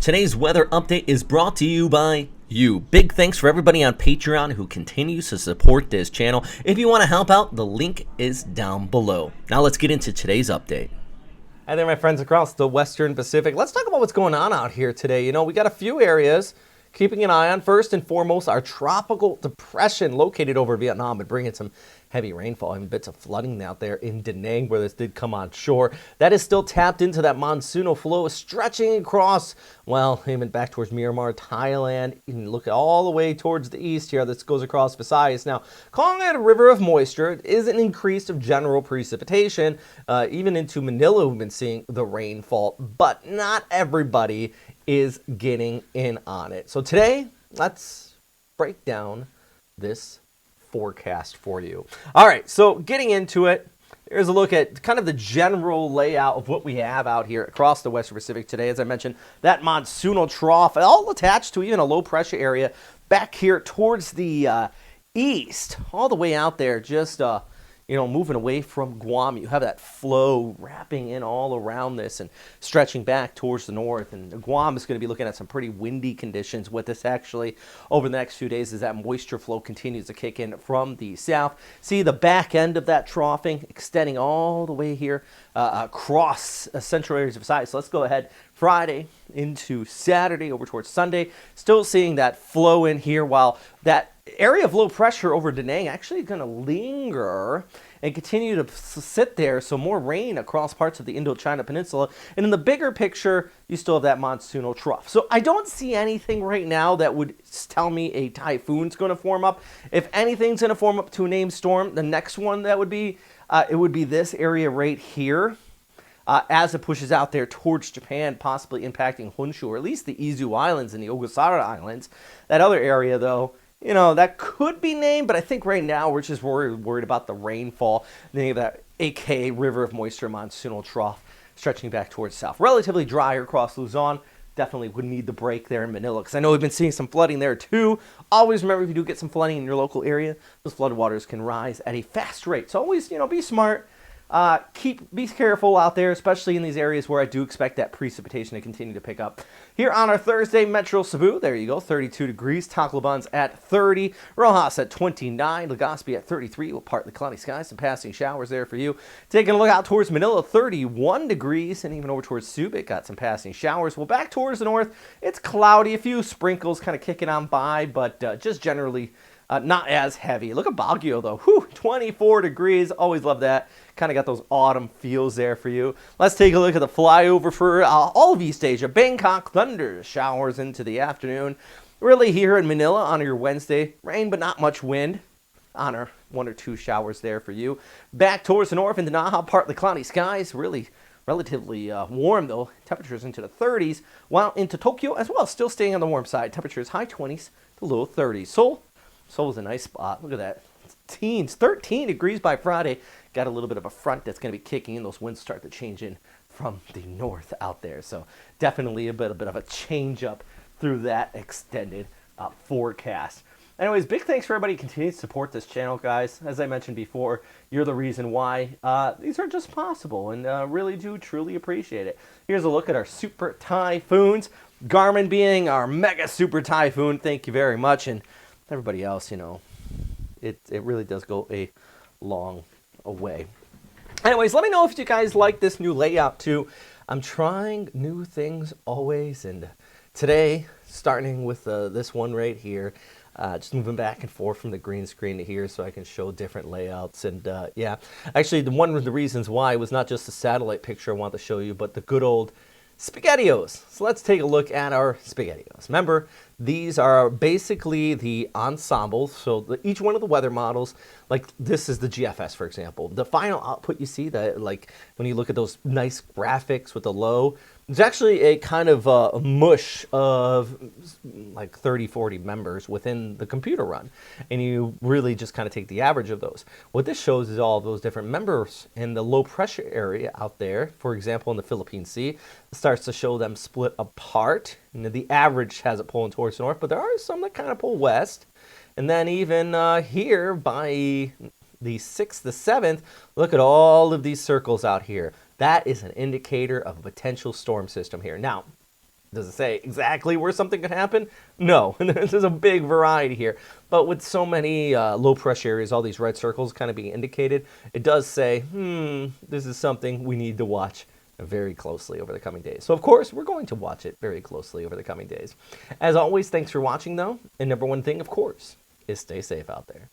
Today's weather update is brought to you by you. Big thanks for everybody on Patreon who continues to support this channel. If you want to help out, the link is down below. Now let's get into today's update. Hi there, my friends across the Western Pacific. Let's talk about what's going on out here today. You know, we got a few areas keeping an eye on. First and foremost, our tropical depression located over Vietnam and bringing some heavy rainfall and bits of flooding out there in Da Nang where this did come on shore. That is still tapped into that monsoonal flow stretching across, well, even back towards Myanmar, Thailand. You can look all the way towards the east here. This goes across Visayas. Now, calling it a river of moisture, it is an increase of general precipitation. Even into Manila, we've been seeing the rainfall, but not everybody is getting in on it. So today, let's break down this forecast for you. All right, so getting into it, here's a look at kind of the general layout of what we have out here across the Western Pacific today. As I mentioned, that monsoonal trough, all attached to even a low pressure area back here towards the east, all the way out there, just moving away from Guam. You have that flow wrapping in all around this and stretching back towards the north. And Guam is going to be looking at some pretty windy conditions with this actually over the next few days as that moisture flow continues to kick in from the south. See the back end of that troughing extending all the way here across central areas of Visayas. So let's go ahead Friday into Saturday over towards Sunday. Still seeing that flow in here while that area of low pressure over Da Nang actually going to linger and continue to sit there, so more rain across parts of the Indochina Peninsula. And in the bigger picture, you still have that monsoonal trough. So I don't see anything right now that would tell me a typhoon's going to form up. If anything's going to form up to a named storm, the next one that would be, it would be this area right here. As it pushes out there towards Japan, possibly impacting Honshu, or at least the Izu Islands and the Ogasawara Islands. That other area, though, you know, that could be named, but I think right now we're just worried about the rainfall. Then you have that AKA River of Moisture monsoonal trough stretching back towards south. Relatively drier across Luzon. Definitely would need the break there in Manila, because I know we've been seeing some flooding there too. Always remember, if you do get some flooding in your local area, those floodwaters can rise at a fast rate. So always, be smart. Be careful out there, especially in these areas where I do expect that precipitation to continue to pick up. Here on our Thursday, Metro Cebu, there you go, 32 degrees. Tacloban's at 30. Rojas at 29. Legazpi at 33. We'll partly cloudy skies, some passing showers there for you. Taking a look out towards Manila, 31 degrees. And even over towards Subic, got some passing showers. Well, back towards the north, it's cloudy. A few sprinkles kind of kicking on by, but just generally not as heavy. Look at Baguio, though. Whew, 24 degrees. Always love that. Kind of got those autumn feels there for you. Let's take a look at the flyover for all of East Asia. Bangkok, thunder showers into the afternoon. Really here in Manila on your Wednesday, rain but not much wind. On our 1 or 2 showers there for you. Back towards the north into Naha, partly cloudy skies. Really relatively warm, though. Temperatures into the 30s. While into Tokyo as well, still staying on the warm side. Temperatures high 20s to low 30s. Seoul's a nice spot. Look at that. Teens, 13 degrees by Friday. Got a little bit of a front that's going to be kicking in. Those winds start to change in from the north out there. So definitely a bit of a change up through that extended forecast. Anyways, big thanks for everybody who continues to support this channel, guys. As I mentioned before, you're the reason why these are just possible, and really do truly appreciate it. Here's a look at our super typhoons. Garmin being our mega super typhoon. Thank you very much. And everybody else, it really does go a long way. Anyways, let me know if you guys like this new layout too. I'm trying new things always, and today, starting with this one right here, just moving back and forth from the green screen to here so I can show different layouts. And yeah, actually one of the reasons why was not just the satellite picture I want to show you, but the good old SpaghettiOs. So let's take a look at our SpaghettiOs. Remember, these are basically the ensembles. So each one of the weather models, like this is the GFS, for example. The final output you see, that like when you look at those nice graphics with the low, it's actually a kind of a mush of like 30, 40 members within the computer run. And you really just kind of take the average of those. What this shows is all of those different members in the low pressure area out there. For example, in the Philippine Sea, it starts to show them split apart. And the average has it pulling towards the north, but there are some that kind of pull west. And then even here by the 6th, the 7th, look at all of these circles out here. That is an indicator of a potential storm system here. Now, Does it say exactly where something could happen? No, there's a big variety here. But with so many low pressure areas, all these red circles kind of being indicated, it does say, this is something we need to watch very closely over the coming days. So of course, we're going to watch it very closely over the coming days. As always, thanks for watching though. And number one thing, of course, is stay safe out there.